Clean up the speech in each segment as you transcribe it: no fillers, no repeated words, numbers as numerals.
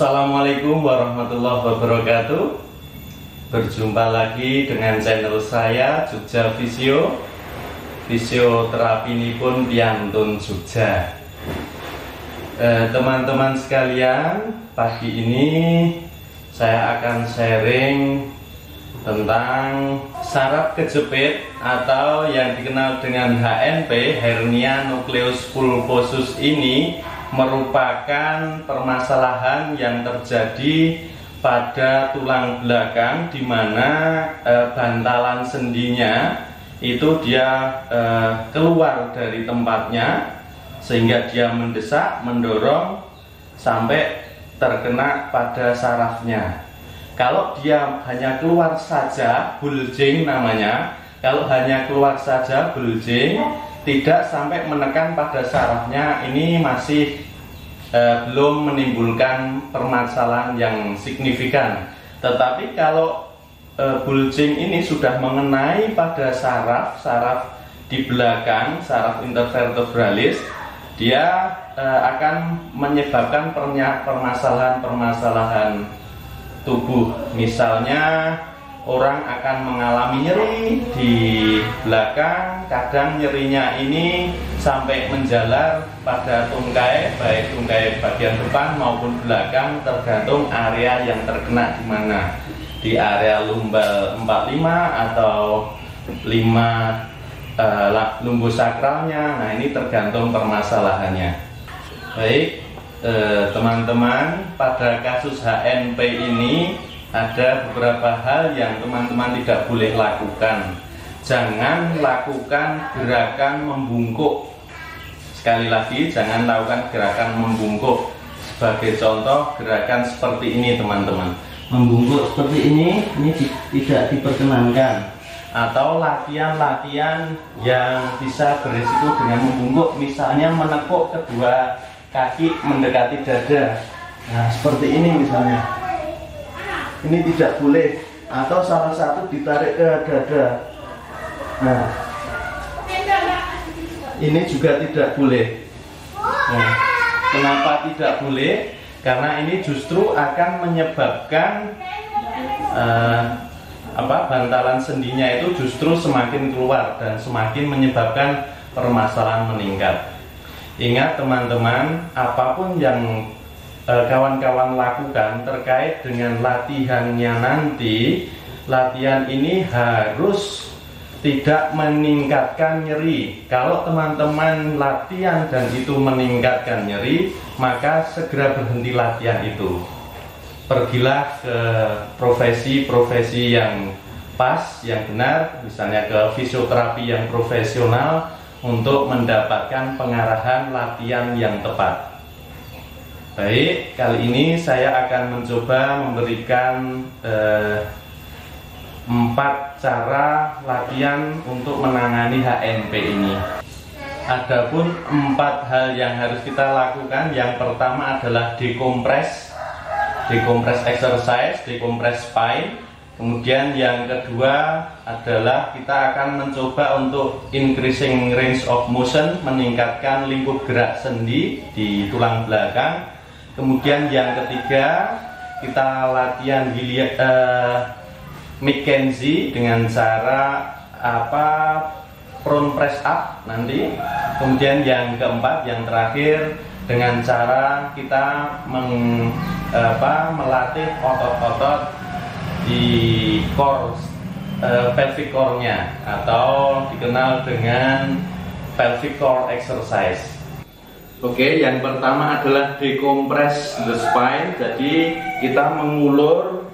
Assalamualaikum warahmatullahi wabarakatuh. Berjumpa lagi dengan channel saya Jogja Fisio. Fisioterapi ini pun piantun Jogja. Teman-teman sekalian, pagi ini saya akan sharing tentang saraf kejepit atau yang dikenal dengan HNP, hernia nukleus pulposus. Ini merupakan permasalahan yang terjadi pada tulang belakang, di mana bantalan sendinya itu dia keluar dari tempatnya sehingga dia mendesak, mendorong sampai terkena pada sarafnya. Kalau dia hanya keluar saja, bulging namanya. Kalau hanya keluar saja, bulging, tidak sampai menekan pada sarafnya, ini masih belum menimbulkan permasalahan yang signifikan. Tetapi kalau bulging ini sudah mengenai pada saraf di belakang, saraf intervertebralis, dia akan menyebabkan permasalahan tubuh. Misalnya orang akan mengalami nyeri di belakang, kadang nyerinya ini sampai menjalar pada tungkai, baik tungkai bagian depan maupun belakang, tergantung area yang terkena di mana. Di area lumbal 45 atau 5 lumbosakralnya. Nah, ini tergantung permasalahannya. Baik, teman-teman, pada kasus HNP ini ada beberapa hal yang teman-teman tidak boleh lakukan. Jangan lakukan gerakan membungkuk. Sekali lagi, jangan lakukan gerakan membungkuk. Sebagai contoh, gerakan seperti ini, teman-teman. Membungkuk seperti ini tidak diperkenankan. Atau latihan-latihan yang bisa berisiko dengan membungkuk, misalnya menekuk kedua kaki mendekati dada. Nah, seperti ini misalnya. Ini tidak boleh. Atau salah satu ditarik ke dada. Nah, ini juga tidak boleh. Nah, kenapa tidak boleh? Karena ini justru akan menyebabkan bantalan sendinya itu justru semakin keluar dan semakin menyebabkan permasalahan meningkat. Ingat teman-teman, apapun yang kawan-kawan lakukan terkait dengan latihannya nanti, latihan ini harus tidak meningkatkan nyeri. Kalau teman-teman latihan dan itu meningkatkan nyeri, maka segera berhenti latihan itu. Pergilah ke profesi-profesi yang pas, yang benar, misalnya ke fisioterapi yang profesional untuk mendapatkan pengarahan latihan yang tepat. Baik, kali ini saya akan mencoba memberikan 4 cara latihan untuk menangani HNP ini. Adapun 4 hal yang harus kita lakukan, yang pertama adalah dekompres exercise, dekompres spine. Kemudian yang kedua adalah kita akan mencoba untuk increasing range of motion, meningkatkan lingkup gerak sendi di tulang belakang. Kemudian yang ketiga, kita latihan McKenzie dengan cara prone press up nanti. Kemudian yang keempat, yang terakhir, dengan cara kita melatih otot-otot di core, pelvic core-nya, atau dikenal dengan pelvic core exercise. Oke, yang pertama adalah decompress the spine. Jadi kita mengulur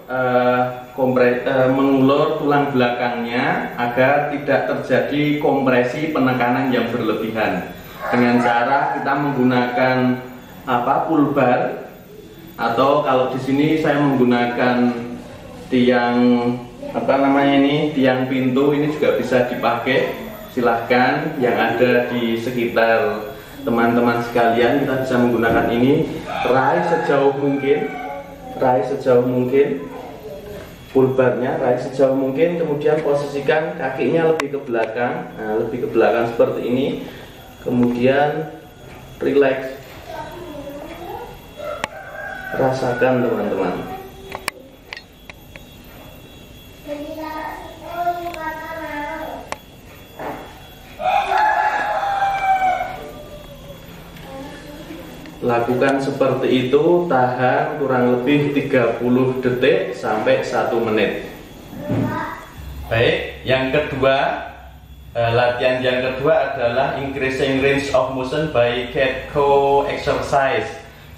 tulang belakangnya agar tidak terjadi kompresi, penekanan yang berlebihan. Dengan cara kita menggunakan pull bar, atau kalau di sini saya menggunakan tiang tiang pintu, ini juga bisa dipakai. Silahkan, yang ada di sekitar teman-teman sekalian, kita bisa menggunakan ini. Raih sejauh mungkin pull barnya, raih sejauh mungkin. Kemudian posisikan kakinya lebih ke belakang, lebih ke belakang seperti ini. Kemudian relax. Rasakan teman-teman. Lakukan seperti itu, tahan kurang lebih 30 detik sampai 1 menit. Baik, yang kedua, latihan yang kedua adalah increasing range of motion by Cat-Cow exercise.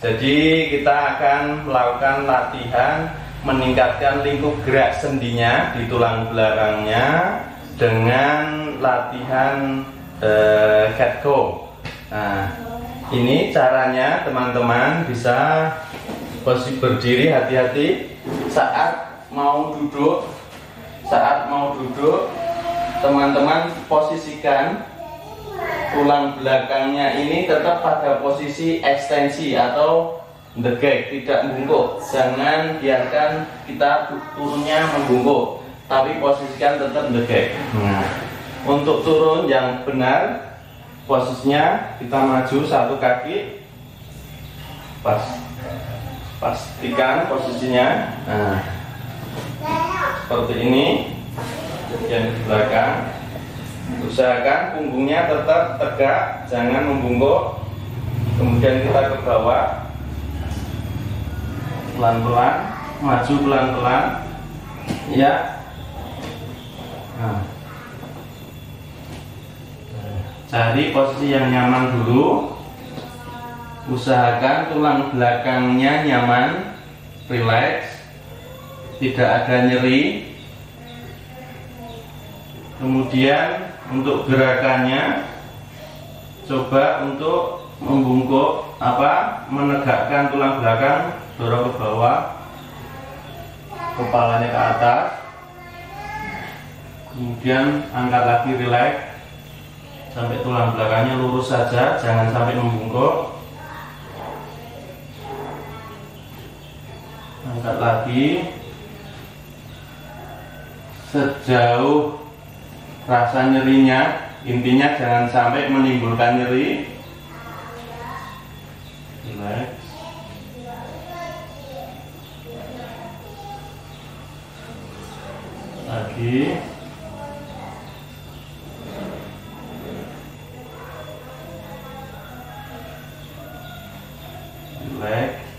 Jadi kita akan melakukan latihan meningkatkan lingkup gerak sendinya di tulang belakangnya dengan latihan Cat-Cow. Nah, ini caranya teman-teman bisa posisi berdiri, hati-hati saat mau duduk. Saat mau duduk, teman-teman posisikan tulang belakangnya ini tetap pada posisi ekstensi atau degek, tidak membungkuk. Jangan biarkan kita turunnya membungkuk, tapi posisikan tetap degek. Nah, untuk turun yang benar, posisinya kita maju satu kaki, pastikan posisinya. Nah, seperti ini, yang di belakang. Usahakan punggungnya tetap tegak, jangan membungkuk. Kemudian kita ke bawah, pelan-pelan, maju pelan-pelan, ya. Nah, cari posisi yang nyaman dulu. Usahakan tulang belakangnya nyaman, rileks, tidak ada nyeri. Kemudian untuk gerakannya coba untuk membungkuk, menegakkan tulang belakang, dorong ke bawah, kepalanya ke atas, kemudian angkat lagi, rileks sampai tulang belakangnya lurus saja, jangan sampai membungkuk. Angkat lagi sejauh rasa nyerinya, intinya jangan sampai menimbulkan nyeri. Relax. Lagi. Relax.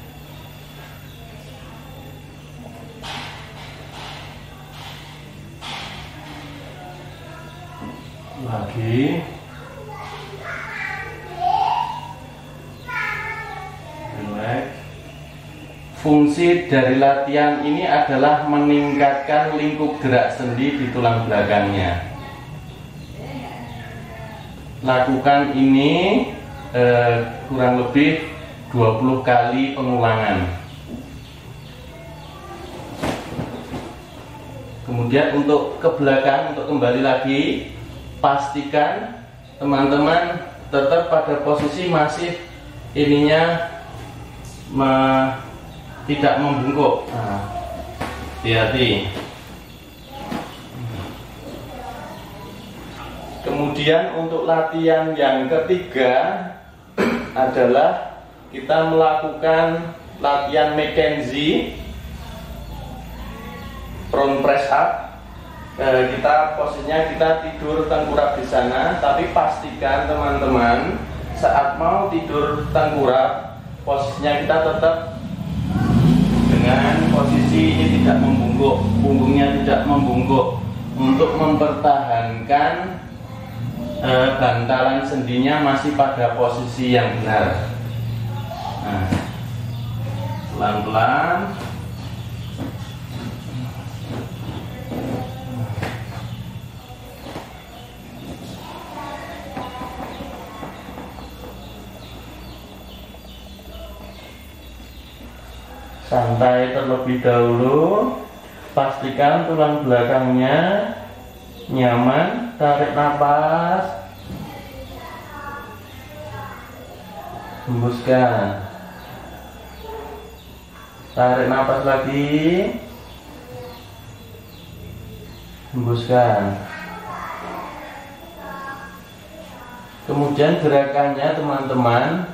Lagi. Relax. Fungsi dari latihan ini adalah meningkatkan lingkup gerak sendi di tulang belakangnya. Lakukan ini kurang lebih 20 kali pengulangan. Kemudian untuk ke belakang, untuk kembali lagi, pastikan teman-teman tetap pada posisi masih ininya tidak membungkuk. Nah, hati-hati. Kemudian untuk latihan yang ketiga adalah kita melakukan latihan McKenzie front press up. Kita posisinya kita tidur tengkurap di sana, tapi pastikan teman-teman saat mau tidur tengkurap posisinya kita tetap dengan posisi ini tidak membungkuk, punggungnya tidak membungkuk, untuk mempertahankan bantalan sendinya masih pada posisi yang benar. Nah, pelan-pelan. Santai terlebih dahulu, pastikan tulang belakangnya nyaman, tarik nafas, hembuskan, tarik nafas lagi, hembuskan. Kemudian gerakannya teman-teman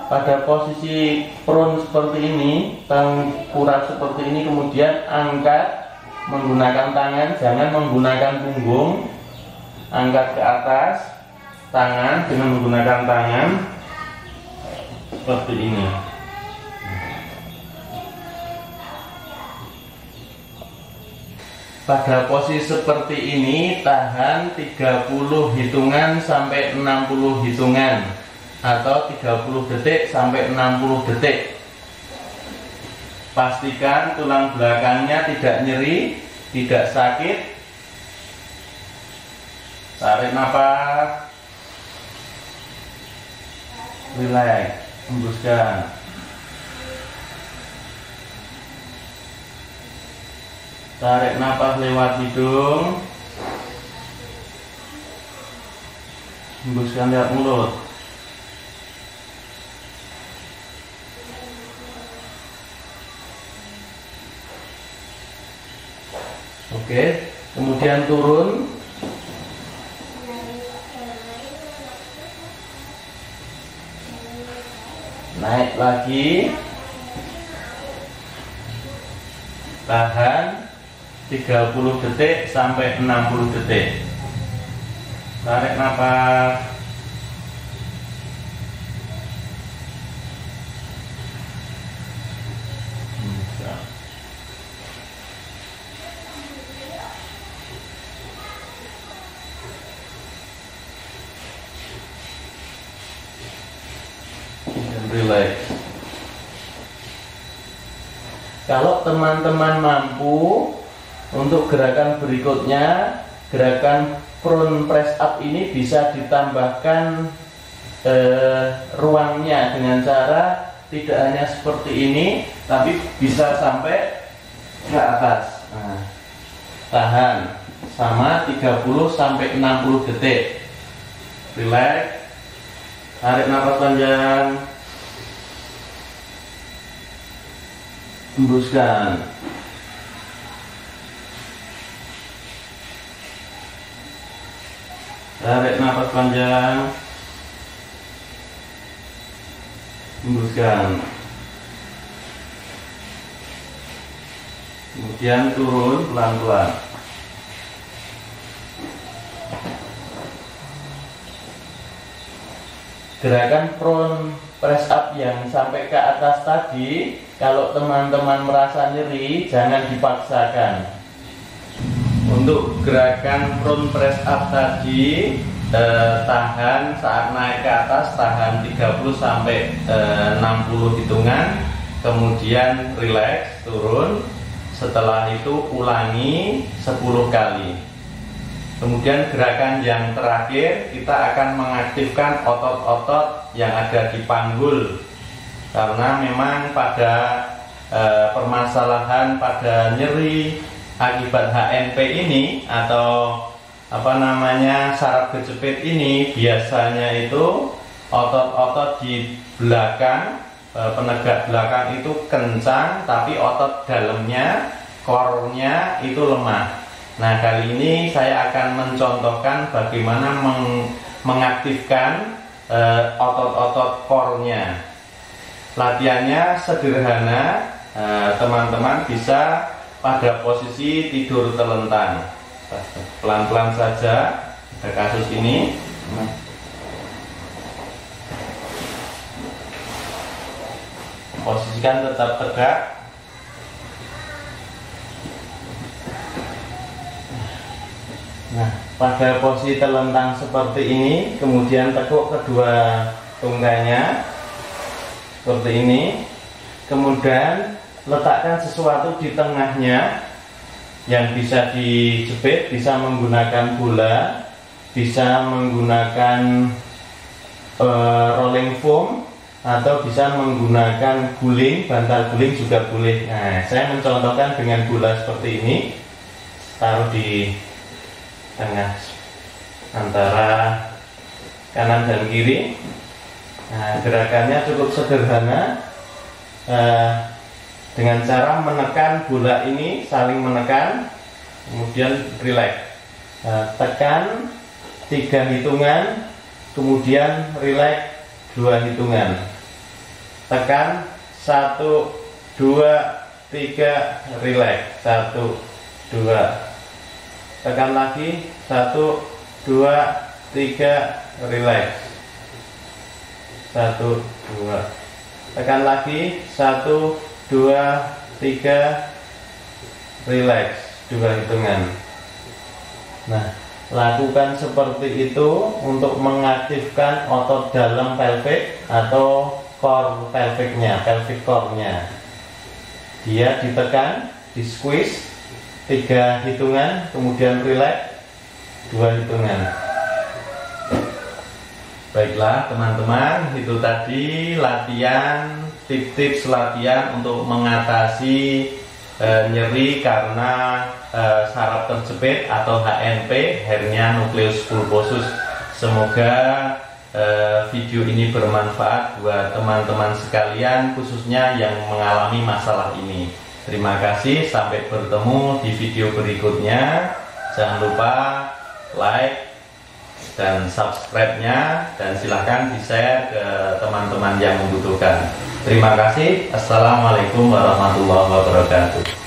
pada posisi prone seperti ini, tengkurap seperti ini, kemudian angkat menggunakan tangan, jangan menggunakan punggung. Angkat ke atas tangan dengan menggunakan tangan seperti ini. Pada posisi seperti ini tahan 30 hitungan sampai 60 hitungan atau 30 detik sampai 60 detik. Pastikan tulang belakangnya tidak nyeri, tidak sakit. Tarik nafas, relax, hembuskan. Tarik nafas lewat hidung, hembuskan lewat mulut. Oke, kemudian turun. Naik lagi. Tahan 30 detik sampai 60 detik. Tarik nafas. Relax. Kalau teman-teman mampu, untuk gerakan berikutnya, gerakan front press up ini bisa ditambahkan ruangnya dengan cara tidak hanya seperti ini, tapi bisa sampai ke atas. Nah, tahan sama 30 sampai 60 detik. Relax. Tarik nafas panjang. Hembuskan. Tarik nafas panjang. Hembuskan. Kemudian turun pelan-pelan. Gerakan front press up yang sampai ke atas tadi, kalau teman-teman merasa nyeri, jangan dipaksakan. Untuk gerakan front press up tadi, tahan saat naik ke atas, tahan 30 sampai 60 hitungan, kemudian relax, turun. Setelah itu ulangi 10 kali. Kemudian gerakan yang terakhir, kita akan mengaktifkan otot-otot yang ada di panggul. Karena memang pada permasalahan pada nyeri akibat HNP ini atau saraf kejepit ini, biasanya itu otot-otot di belakang, penegak belakang itu kencang, tapi otot dalamnya, core-nya itu lemah. Nah, kali ini saya akan mencontohkan bagaimana mengaktifkan otot-otot core-nya. Latihannya sederhana, teman-teman bisa pada posisi tidur telentang. Pelan-pelan saja pada kasus ini. Posisikan tetap tegak. Nah, pada posisi telentang seperti ini, kemudian tekuk kedua tungganya seperti ini, kemudian letakkan sesuatu di tengahnya yang bisa dijepit, bisa menggunakan bola, bisa menggunakan rolling foam, atau bisa menggunakan guling, bantal guling juga boleh. Nah, saya mencontohkan dengan bola seperti ini, taruh di tengah antara kanan dan kiri. Nah, gerakannya cukup sederhana, dengan cara menekan bola ini, saling menekan, kemudian relax. Tekan 3 hitungan, kemudian relax 2 hitungan. tekan 1 2 3, relax 1 2, tekan lagi 1 2 3, relax 1 2, tekan lagi 1 2 3, relax 2 hitungan. Nah, lakukan seperti itu untuk mengaktifkan otot dalam pelvic atau core pelvicnya, pelvic core-nya. Dia ditekan, di squeeze 3 hitungan, kemudian relax 2 hitungan. Baiklah teman-teman, itu tadi latihan, tips-tips latihan untuk mengatasi nyeri karena saraf terjepit atau HNP, hernia nucleus pulposus. Semoga video ini bermanfaat buat teman-teman sekalian, khususnya yang mengalami masalah ini. Terima kasih, sampai bertemu di video berikutnya. Jangan lupa like dan subscribe-nya, dan silahkan di-share ke teman-teman yang membutuhkan. Terima kasih. Assalamualaikum warahmatullahi wabarakatuh.